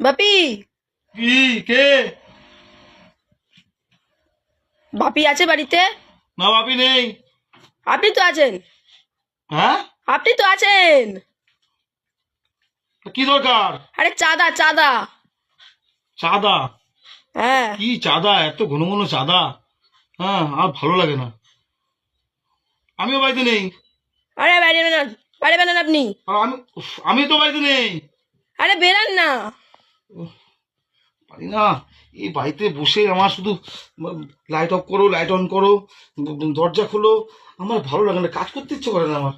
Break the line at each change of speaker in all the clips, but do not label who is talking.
বাপি,
কি কে?
বাপি আছে বাড়িতে?
না, বাপি নেই।
আপনি তো আছেন।
হ্যাঁ,
আপনি তো আছেন।
কি দরকার?
আরে চাঁদা চাঁদা।
চাঁদা?
হ্যাঁ।
কি চাঁদা? এত ঘন ঘন চাঁদা? হ্যাঁ, আর ভালো লাগে না। আমিও বাড়িতে নেই।
আরে বাইরে বেরান, বাইরে বেরান আপনি।
আর আমি তো বাড়িতে নেই।
আরে বেরান না।
উফ, পারি না। এই বাড়িতে বসে আমার শুধু লাইট অফ করো, লাইট অন করো, দরজা খোলো, আমার ভালো লাগে না, কাজ করতে ইচ্ছে করে না আমার।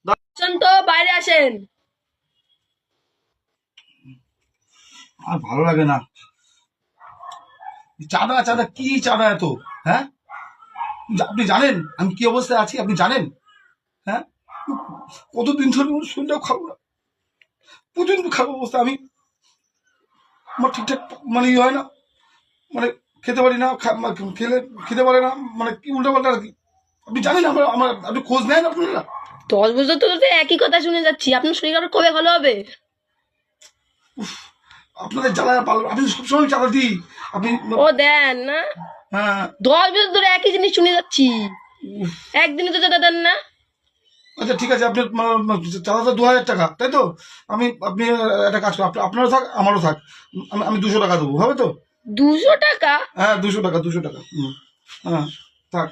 আসুন তো, বাইরে আসেন।
আর ভালো লাগে না। চাঁদা চাঁদা কি চাঁদা এত? হ্যাঁ, আপনি জানেন আমি কি অবস্থায় আছি? আপনি জানেন? হ্যাঁ, কতদিন ধরে ওর শরীরটাও খাবো না, প্রচন্ড খারাপ অবস্থা। আমি আমার ঠিকঠাক মানে ইয়ে হয় না, মানে খেতে পারি না, খেলে খেতে পারে না, মানে কি উল্টা পাল্টা আর কি। আপনি জানেন আমার আমার আপনি খোঁজ নেন আপনারা?
10 বছর তো একই কথা শুনে যাচ্ছি। আপনার শরীর আরো কবে ভালো হবে?
আপনাদের জ্বালা আপনি সবসময় চাঁদা দিই আপনি।
ও দেন না?
হ্যাঁ।
10 বছর ধরে একই জিনিস শুনে যাচ্ছি।
উফ,
একদিনে তো চাঁদা দেন না।
আচ্ছা ঠিক আছে, আপনার চাঁদাটা 2000 টাকা, তাই তো? আপনি একটা কাজ করুন, আপনারও থাক আমারও থাক, আমি 200 টাকা দেবো, হবে তো?
200 টাকা?
হ্যাঁ, 200 টাকা, 200 টাকা। হ্যাঁ, থাক।